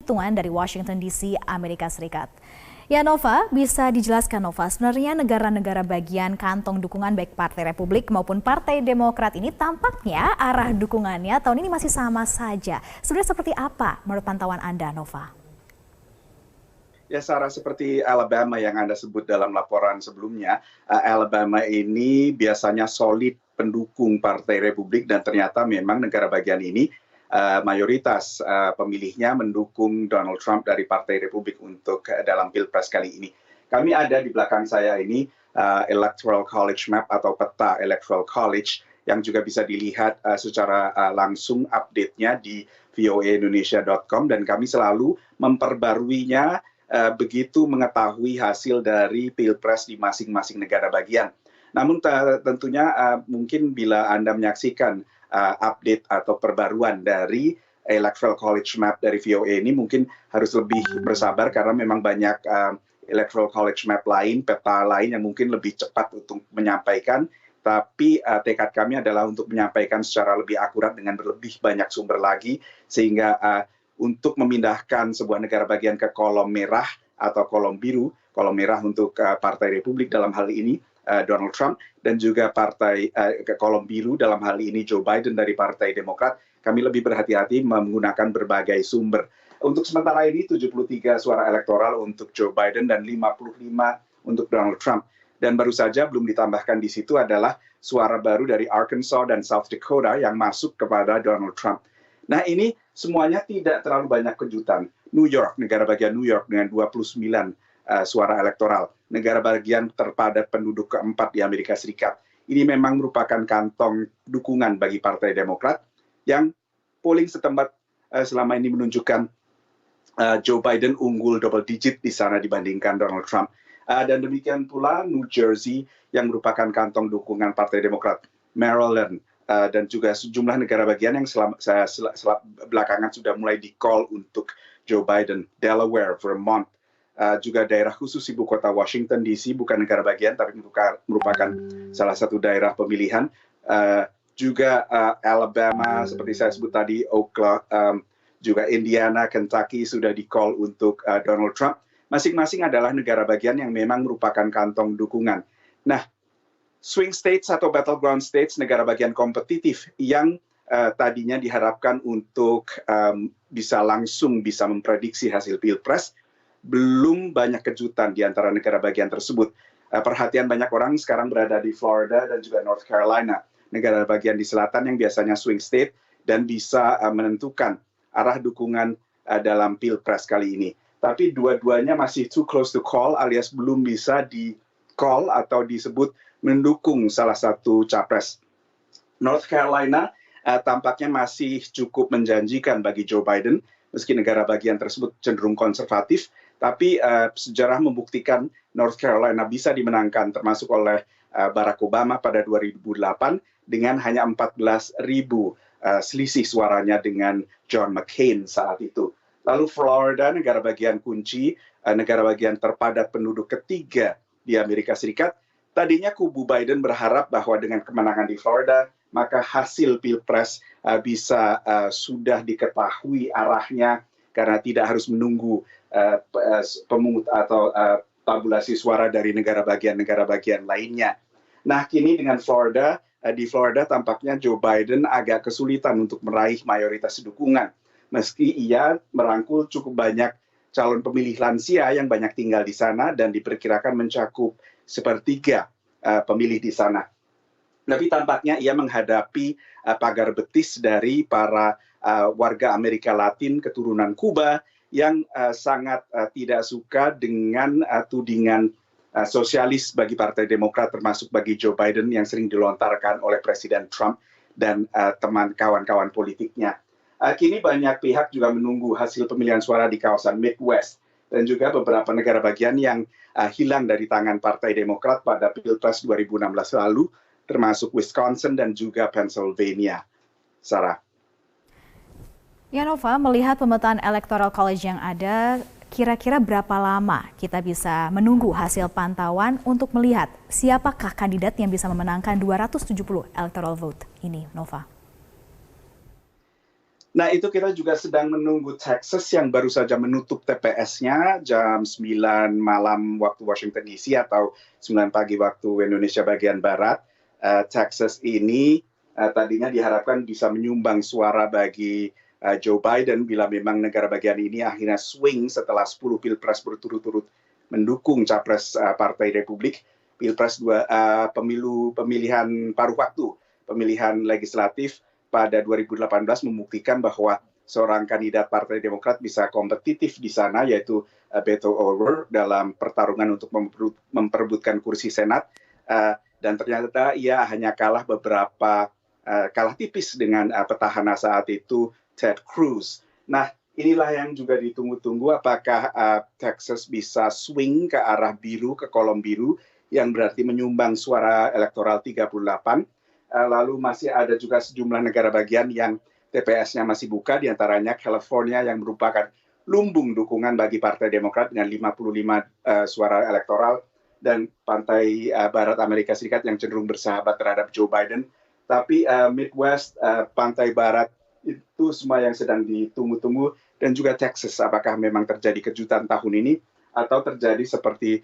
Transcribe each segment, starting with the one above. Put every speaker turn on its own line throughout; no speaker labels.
hitungan dari Washington DC, Amerika Serikat. Ya Nova, bisa dijelaskan Nova, sebenarnya negara-negara bagian kantong dukungan baik Partai Republik maupun Partai Demokrat ini tampaknya arah dukungannya tahun ini masih sama saja. Sebenarnya seperti apa menurut pantauan Anda, Nova?
Ya Sarah, seperti Alabama yang Anda sebut dalam laporan sebelumnya, Alabama ini biasanya solid pendukung Partai Republik dan ternyata memang negara bagian ini mayoritas pemilihnya mendukung Donald Trump dari Partai Republik untuk dalam Pilpres kali ini. Kami ada di belakang saya ini Electoral College Map atau peta Electoral College yang juga bisa dilihat secara langsung update-nya di voaindonesia.com dan kami selalu memperbaruinya begitu mengetahui hasil dari Pilpres di masing-masing negara bagian. Namun tentunya mungkin bila Anda menyaksikan update atau perbaruan dari Electoral College Map dari VOA ini mungkin harus lebih bersabar karena memang banyak Electoral College Map lain, peta lain yang mungkin lebih cepat untuk menyampaikan. Tapi tekad kami adalah untuk menyampaikan secara lebih akurat dengan lebih banyak sumber lagi sehingga untuk memindahkan sebuah negara bagian ke kolom merah atau kolom biru, kolom merah untuk Partai Republik dalam hal ini Donald Trump dan juga ke kolom biru dalam hal ini Joe Biden dari Partai Demokrat, kami lebih berhati-hati menggunakan berbagai sumber. Untuk sementara ini 73 suara elektoral untuk Joe Biden dan 55 untuk Donald Trump. Dan baru saja belum ditambahkan di situ adalah suara baru dari Arkansas dan South Dakota yang masuk kepada Donald Trump. Nah ini semuanya tidak terlalu banyak kejutan. New York, negara bagian New York dengan 29 suara elektoral. Negara bagian terpadat penduduk keempat di Amerika Serikat. Ini memang merupakan kantong dukungan bagi Partai Demokrat yang polling setempat selama ini menunjukkan Joe Biden unggul double digit di sana dibandingkan Donald Trump. Dan demikian pula New Jersey yang merupakan kantong dukungan Partai Demokrat. Maryland, dan juga sejumlah negara bagian yang belakangan sudah mulai di-call untuk Joe Biden, Delaware, Vermont, juga daerah khusus ibu kota Washington DC, bukan negara bagian tapi merupakan salah satu daerah pemilihan, juga Alabama, seperti saya sebut tadi, Oklahoma, juga Indiana, Kentucky sudah di-call untuk Donald Trump. Masing-masing adalah negara bagian yang memang merupakan kantong dukungan. Nah, swing states atau battleground states, negara bagian kompetitif yang tadinya diharapkan untuk bisa memprediksi hasil Pilpres, belum banyak kejutan di antara negara bagian tersebut. Perhatian banyak orang sekarang berada di Florida dan juga North Carolina, negara bagian di selatan yang biasanya swing state dan bisa menentukan arah dukungan dalam Pilpres kali ini. Tapi dua-duanya masih too close to call alias belum bisa di-call atau disebut mendukung salah satu capres. North Carolina tampaknya masih cukup menjanjikan bagi Joe Biden, meski negara bagian tersebut cenderung konservatif, tapi sejarah membuktikan North Carolina bisa dimenangkan termasuk oleh Barack Obama pada 2008 dengan hanya 14.000 selisih suaranya dengan John McCain saat itu. Lalu Florida, negara bagian kunci, negara bagian terpadat penduduk ketiga di Amerika Serikat. Tadinya kubu Biden berharap bahwa dengan kemenangan di Florida, maka hasil Pilpres bisa sudah diketahui arahnya karena tidak harus menunggu pemungut atau tabulasi suara dari negara bagian lainnya. Nah, kini dengan Florida, di Florida tampaknya Joe Biden agak kesulitan untuk meraih mayoritas dukungan. Meski ia merangkul cukup banyak calon pemilih lansia yang banyak tinggal di sana dan diperkirakan mencakup sepertiga pemilih di sana. Tapi tampaknya ia menghadapi pagar betis dari para warga Amerika Latin keturunan Kuba yang sangat tidak suka dengan tudingan sosialis bagi Partai Demokrat termasuk bagi Joe Biden yang sering dilontarkan oleh Presiden Trump dan kawan-kawan politiknya. Kini banyak pihak juga menunggu hasil pemilihan suara di kawasan Midwest dan juga beberapa negara bagian yang hilang dari tangan Partai Demokrat pada Pilpres 2016 lalu, termasuk Wisconsin dan juga Pennsylvania. Sarah.
Ya Nova, melihat pemetaan Electoral College yang ada, kira-kira berapa lama kita bisa menunggu hasil pantauan untuk melihat siapakah kandidat yang bisa memenangkan 270 electoral vote ini, Nova?
Nah, itu kita juga sedang menunggu Texas yang baru saja menutup TPS-nya jam 9 malam waktu Washington DC atau 9 pagi waktu Indonesia bagian Barat. Texas ini tadinya diharapkan bisa menyumbang suara bagi Joe Biden bila memang negara bagian ini akhirnya swing setelah 10 pilpres berturut-turut mendukung capres Partai Republik. Pemilihan paruh waktu, pemilihan legislatif pada 2018 membuktikan bahwa seorang kandidat Partai Demokrat bisa kompetitif di sana, yaitu Beto O'Rourke dalam pertarungan untuk memperebutkan kursi Senat, dan ternyata ia hanya kalah tipis dengan petahana saat itu Ted Cruz. Nah, inilah yang juga ditunggu-tunggu, apakah Texas bisa swing ke arah biru, ke kolom biru, yang berarti menyumbang suara elektoral 38. Lalu masih ada juga sejumlah negara bagian yang TPS-nya masih buka, diantaranya California yang merupakan lumbung dukungan bagi Partai Demokrat dengan 55 suara elektoral, dan pantai barat Amerika Serikat yang cenderung bersahabat terhadap Joe Biden. Tapi Midwest, pantai barat, itu semua yang sedang ditunggu-tunggu, dan juga Texas, apakah memang terjadi kejutan tahun ini atau terjadi seperti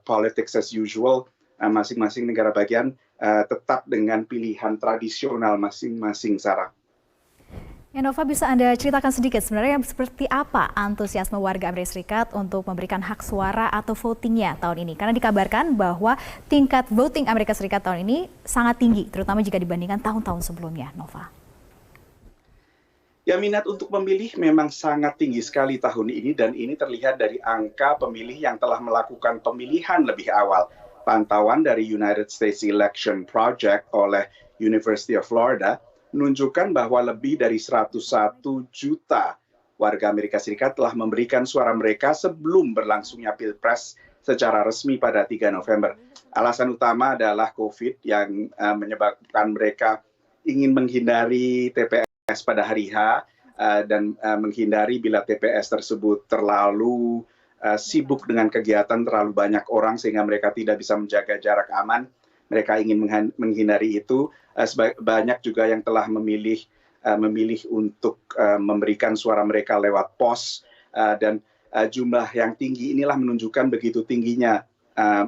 politics as usual, masing-masing negara bagian tetap dengan pilihan tradisional masing-masing, Sarah.
Nova, bisa Anda ceritakan sedikit sebenarnya seperti apa antusiasme warga Amerika Serikat untuk memberikan hak suara atau votingnya tahun ini? Karena dikabarkan bahwa tingkat voting Amerika Serikat tahun ini sangat tinggi, terutama jika dibandingkan tahun-tahun sebelumnya, Nova.
Ya, minat untuk memilih memang sangat tinggi sekali tahun ini, dan ini terlihat dari angka pemilih yang telah melakukan pemilihan lebih awal. Pantauan dari United States Election Project oleh University of Florida menunjukkan bahwa lebih dari 101 juta warga Amerika Serikat telah memberikan suara mereka sebelum berlangsungnya Pilpres secara resmi pada 3 November. Alasan utama adalah COVID yang menyebabkan mereka ingin menghindari TPS pada hari H dan menghindari bila TPS tersebut terlalu sibuk dengan kegiatan, terlalu banyak orang sehingga mereka tidak bisa menjaga jarak aman. Mereka ingin menghindari itu. Banyak juga yang telah memilih untuk memberikan suara mereka lewat pos, dan jumlah yang tinggi inilah menunjukkan begitu tingginya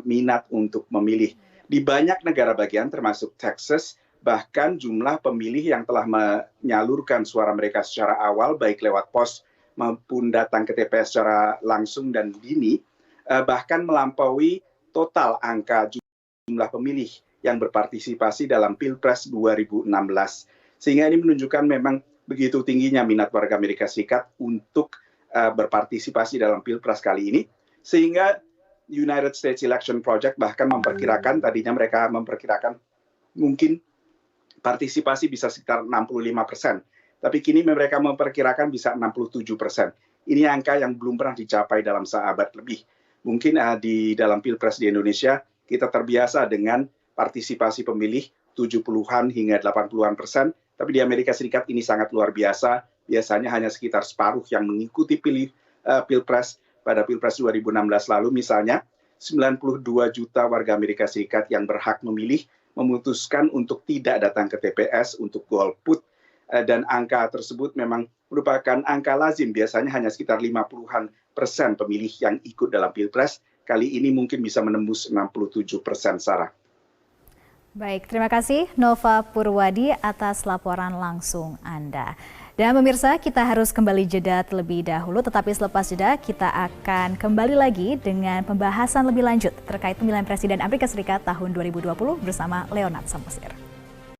minat untuk memilih. Di banyak negara bagian termasuk Texas, bahkan jumlah pemilih yang telah menyalurkan suara mereka secara awal baik lewat pos maupun datang ke TPS secara langsung dan dini, bahkan melampaui total angka jumlah pemilih yang berpartisipasi dalam Pilpres 2016. Sehingga ini menunjukkan memang begitu tingginya minat warga Amerika Serikat untuk berpartisipasi dalam Pilpres kali ini. Sehingga United States Election Project bahkan memperkirakan, tadinya mereka memperkirakan mungkin partisipasi bisa sekitar 65%. Tapi kini mereka memperkirakan bisa 67%. Ini angka yang belum pernah dicapai dalam seabad lebih. Mungkin di dalam Pilpres di Indonesia, kita terbiasa dengan partisipasi pemilih 70-an hingga 80-an%. Tapi di Amerika Serikat ini sangat luar biasa. Biasanya hanya sekitar separuh yang mengikuti Pilpres. Pada Pilpres 2016 lalu misalnya, 92 juta warga Amerika Serikat yang berhak memilih memutuskan untuk tidak datang ke TPS untuk golput. Dan angka tersebut memang merupakan angka lazim, biasanya hanya sekitar 50-an% pemilih yang ikut dalam Pilpres. Kali ini mungkin bisa menembus 67%, Sarah.
Baik, terima kasih Nova Purwadi atas laporan langsung Anda. Dan pemirsa, kita harus kembali jeda terlebih dahulu, tetapi selepas jeda kita akan kembali lagi dengan pembahasan lebih lanjut terkait pemilihan Presiden Amerika Serikat tahun 2020 bersama Leonard Samosir.